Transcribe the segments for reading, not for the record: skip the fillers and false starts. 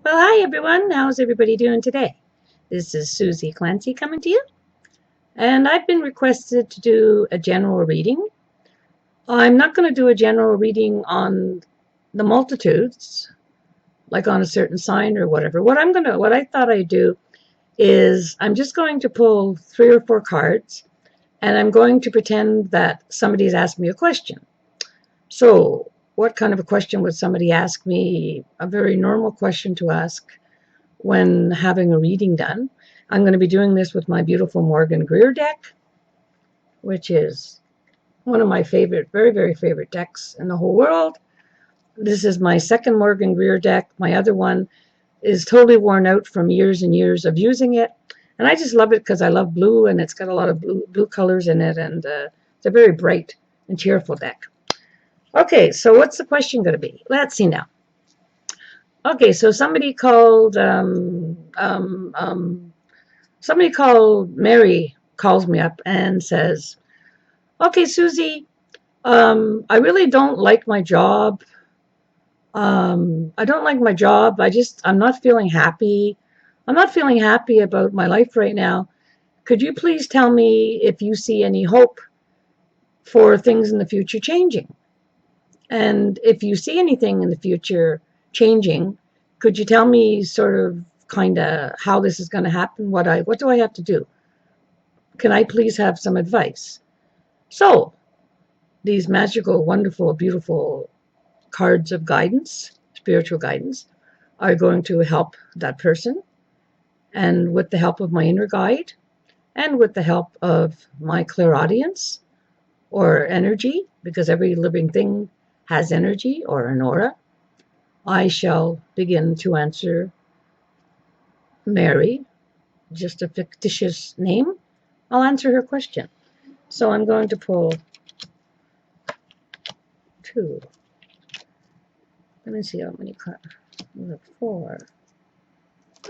Well, hi everyone. How's everybody doing today? This is Susie Clancy coming to you, and I've been requested to do a general reading. I'm not going to do a general reading on the multitudes, like on a certain sign or whatever. What I thought I'd do is I'm just going to pull 3 or 4 cards, and I'm going to pretend that somebody's asked me a question. So, what kind of a question would somebody ask me? A very normal question to ask when having a reading done. I'm going to be doing this with my beautiful Morgan Greer deck, which is one of my favorite, very, very favorite decks in the whole world. This is my second Morgan Greer deck. My other one is totally worn out from years and years of using it. And I just love it because I love blue and it's got a lot of blue colors in it. And it's a very bright and cheerful deck. Okay, so what's the question going to be? Let's see now. Okay, so somebody called Mary calls me up and says, "Okay, Susie, I really don't like my job. I don't like my job. I'm not feeling happy. I'm not feeling happy about my life right now. Could you please tell me if you see any hope for things in the future changing? And if you see anything in the future changing, could you tell me sort of kind of how this is going to happen? What do I have to do? Can I please have some advice?" So these magical, wonderful, beautiful cards of guidance, spiritual guidance, are going to help that person. And with the help of my inner guide and with the help of my clairaudience or energy, because every living thing has energy or an aura, I shall begin to answer Mary, just a fictitious name. I'll answer her question. So I'm going to pull 2. Let me see how many cards. 4.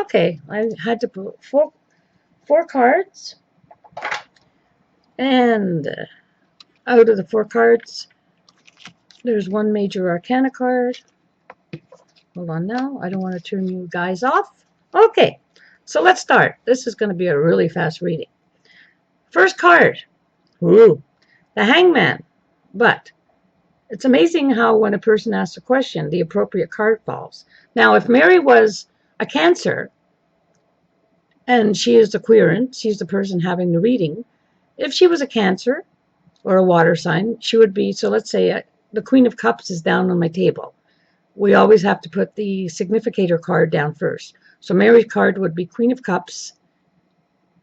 Okay, I had to put four cards, and out of the 4 cards, there's one major arcana card. Hold on now, I don't want to turn you guys off. Okay, so let's start. This is going to be a really fast reading. First card, ooh, the Hangman. But it's amazing how when a person asks a question, the appropriate card falls. Now, if Mary was a Cancer, and she is the querent, she's the person having the reading. If she was a Cancer or a water sign, she would be, so let's say the Queen of Cups is down on my table. We always have to put the significator card down first. So Mary's card would be Queen of Cups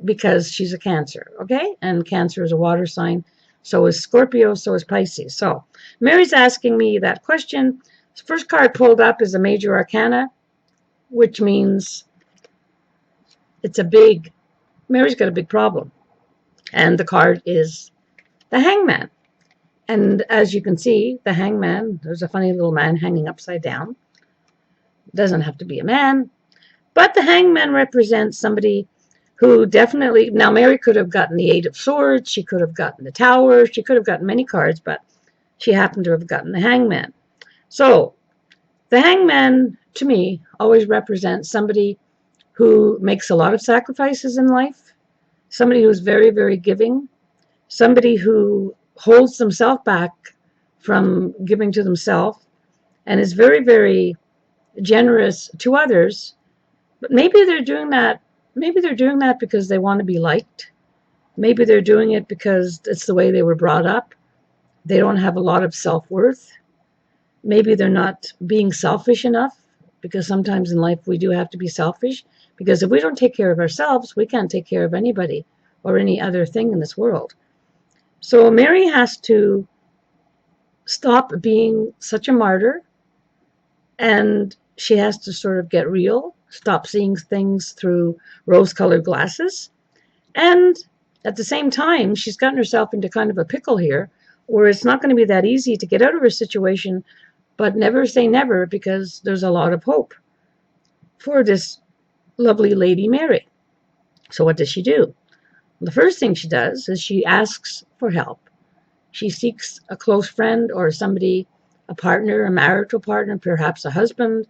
because she's a Cancer, okay? And Cancer is a water sign. So is Scorpio, so is Pisces. So Mary's asking me that question. The first card pulled up is a major arcana, which means it's a big, Mary's got a big problem. And the card is the Hangman. And as you can see, the Hangman, there's a funny little man hanging upside down. Doesn't have to be a man. But the Hangman represents somebody who definitely, now Mary could have gotten the 8 of Swords, she could have gotten the Tower, she could have gotten many cards, but she happened to have gotten the Hangman. So the Hangman, to me, always represents somebody who makes a lot of sacrifices in life, somebody who's very, very giving, somebody who holds themselves back from giving to themselves and is very, very generous to others. But maybe they're doing that. Maybe they're doing that because they want to be liked. Maybe they're doing it because it's the way they were brought up. They don't have a lot of self-worth. Maybe they're not being selfish enough, because sometimes in life we do have to be selfish, because if we don't take care of ourselves, we can't take care of anybody or any other thing in this world. So Mary has to stop being such a martyr, and she has to sort of get real, stop seeing things through rose-colored glasses. And at the same time, she's gotten herself into kind of a pickle here, where it's not going to be that easy to get out of her situation, but never say never, because there's a lot of hope for this lovely Lady Mary. So what does she do? The first thing she does is she asks for help. She seeks a close friend or somebody, a partner, a marital partner, perhaps a husband,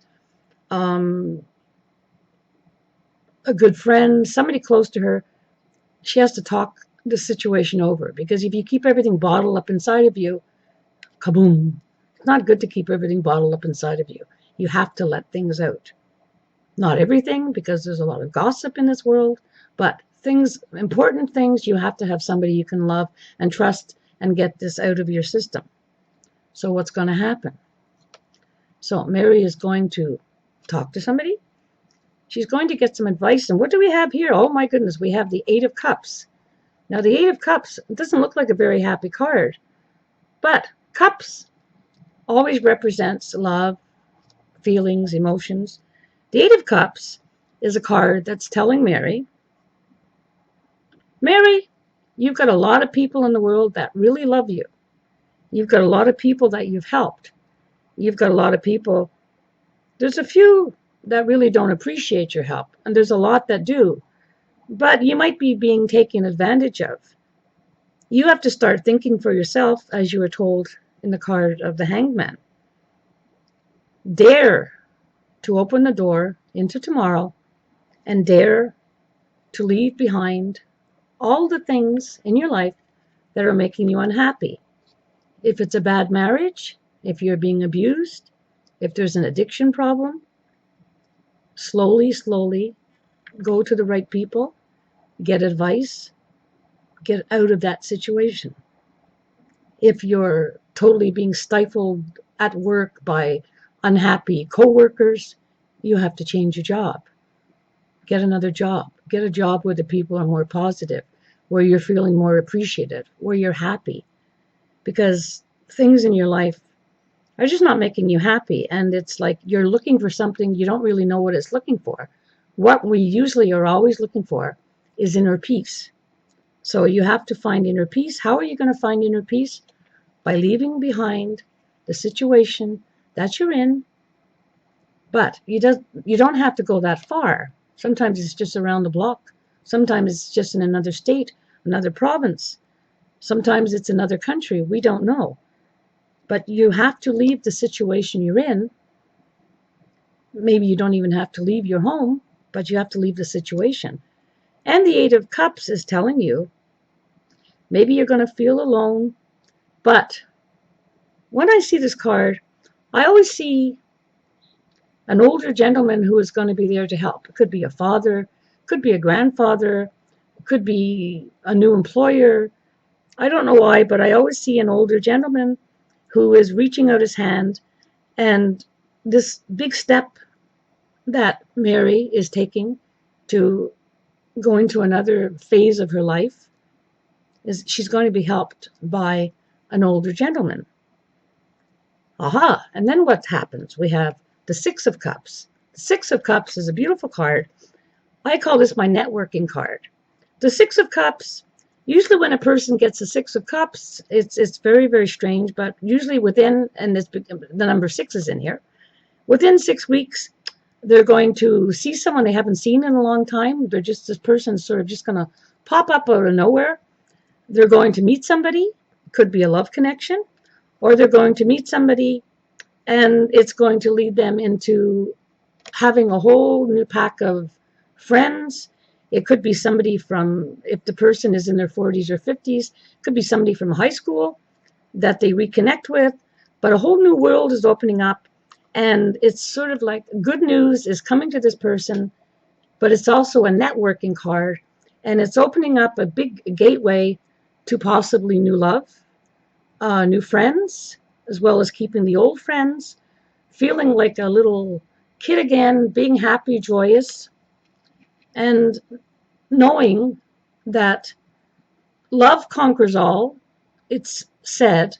a good friend, somebody close to her, she has to talk the situation over. Because if you keep everything bottled up inside of you, kaboom. It's not good to keep everything bottled up inside of you. You have to let things out. Not everything, because there's a lot of gossip in this world, but things, important things, you have to have somebody you can love and trust and get this out of your system. So what's going to happen? So Mary is going to talk to somebody. She's going to get some advice. And what do we have here? Oh my goodness, we have the Eight of Cups. Now the Eight of Cups doesn't look like a very happy card, but cups always represents love, feelings, emotions. The Eight of Cups is a card that's telling Mary, Mary, you've got a lot of people in the world that really love you. You've got a lot of people that you've helped. You've got a lot of people. There's a few that really don't appreciate your help, and there's a lot that do. But you might be being taken advantage of. You have to start thinking for yourself, as you were told in the card of the Hangman. Dare to open the door into tomorrow and dare to leave behind all the things in your life that are making you unhappy. If it's a bad marriage, if you're being abused, if there's an addiction problem, slowly, slowly go to the right people, get advice, get out of that situation. If you're totally being stifled at work by unhappy coworkers, you have to change your job. Get another job. Get a job where the people are more positive, where you're feeling more appreciated, where you're happy. Because things in your life are just not making you happy. And it's like you're looking for something, you don't really know what it's looking for. What we usually are always looking for is inner peace. So you have to find inner peace. How are you going to find inner peace? By leaving behind the situation that you're in. But you don't have to go that far. Sometimes it's just around the block. Sometimes it's just in another state, another province. Sometimes it's another country. We don't know. But you have to leave the situation you're in. Maybe you don't even have to leave your home, but you have to leave the situation. And the Eight of Cups is telling you, maybe you're going to feel alone, but when I see this card, I always see an older gentleman who is going to be there to help. It could be a father, could be a grandfather, could be a new employer. I don't know why, but I always see an older gentleman who is reaching out his hand, and this big step that Mary is taking to go into another phase of her life is she's going to be helped by an older gentleman. Aha! And then what happens? We have the Six of Cups. The Six of Cups is a beautiful card. I call this my networking card. The Six of Cups, usually when a person gets the Six of Cups, it's very, very strange, but usually within, and this, the number 6 is in here, within 6 weeks, they're going to see someone they haven't seen in a long time. They're just, this person's sort of just going to pop up out of nowhere. They're going to meet somebody, could be a love connection, or they're going to meet somebody and it's going to lead them into having a whole new pack of friends. It could be somebody from, if the person is in their 40s or 50s, it could be somebody from high school that they reconnect with, but a whole new world is opening up. And it's sort of like good news is coming to this person, but it's also a networking card, and it's opening up a big gateway to possibly new love, new friends, as well as keeping the old friends, feeling like a little kid again, being happy, joyous, and knowing that love conquers all. It's said,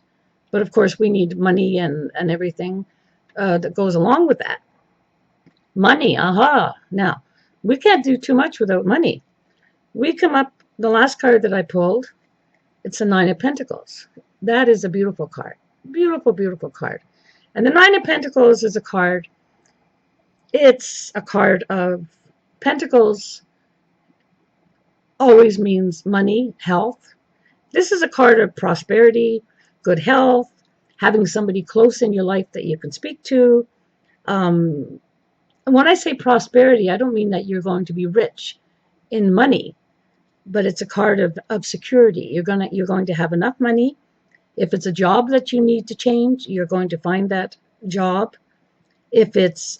but of course we need money and everything that goes along with that. Money, aha. Now, we can't do too much without money. We come up, the last card that I pulled, it's the Nine of Pentacles. That is a beautiful card. Beautiful, beautiful card. And the Nine of Pentacles is a card, it's a card of Pentacles, always means money, health. This is a card of prosperity, good health, having somebody close in your life that you can speak to, when I say prosperity, I don't mean that you're going to be rich in money, but it's a card of security. You're going to have enough money. If it's a job that you need to change, you're going to find that job. If it's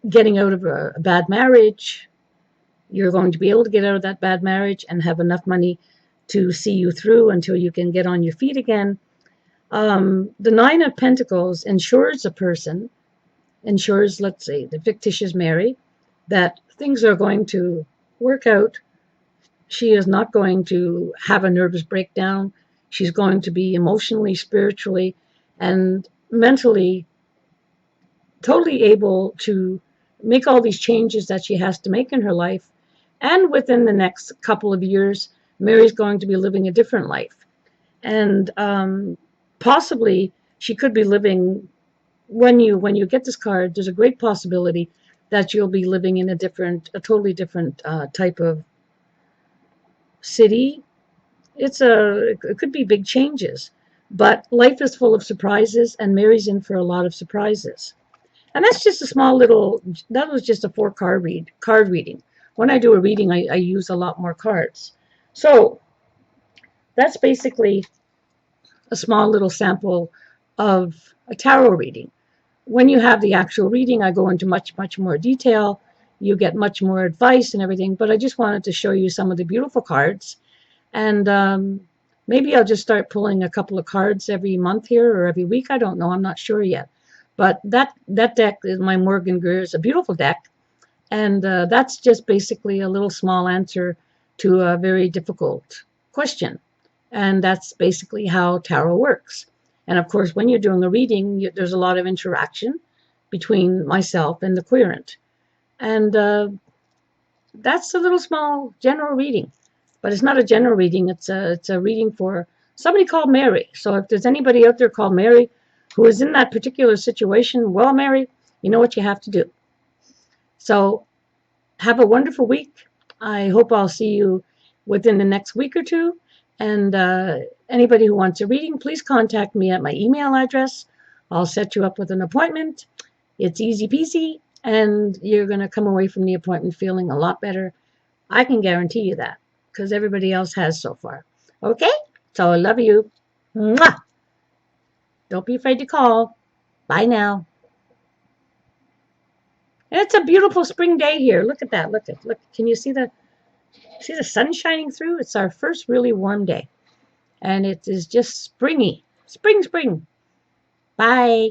getting out of a bad marriage, you're going to be able to get out of that bad marriage and have enough money to see you through until you can get on your feet again. The Nine of Pentacles ensures a person, ensures, let's say, the fictitious Mary, that things are going to work out. She is not going to have a nervous breakdown. She's going to be emotionally, spiritually, and mentally totally able to make all these changes that she has to make in her life. And within the next couple of years, Mary's going to be living a different life. And possibly she could be living, when you get this card, there's a great possibility that you'll be living in a totally different type of city. It could be big changes, but life is full of surprises, and Mary's in for a lot of surprises. And that's just a small little. That was just a card reading. When I do a reading, I use a lot more cards. So that's basically a small little sample of a tarot reading. When you have the actual reading, I go into much, much more detail. You get much more advice and everything. But I just wanted to show you some of the beautiful cards. And maybe I'll just start pulling a couple of cards every month here or every week. I don't know. I'm not sure yet. But that deck is my Morgan Greer. It's a beautiful deck. And that's just basically a little small answer to a very difficult question. And that's basically how tarot works. And of course, when you're doing a reading, there's a lot of interaction between myself and the querent. And that's a little small general reading. But it's not a general reading. It's a reading for somebody called Mary. So if there's anybody out there called Mary who is in that particular situation, well, Mary, you know what you have to do. So have a wonderful week. I hope I'll see you within the next week or two. And anybody who wants a reading, please contact me at my email address. I'll set you up with an appointment. It's easy peasy, and you're going to come away from the appointment feeling a lot better. I can guarantee you that, because everybody else has so far. Okay? So I love you. Mwah! Don't be afraid to call. Bye now. It's a beautiful spring day here. Look at that. Look. Can you see the sun shining through? It's our first really warm day. And it is just springy. Spring. Bye.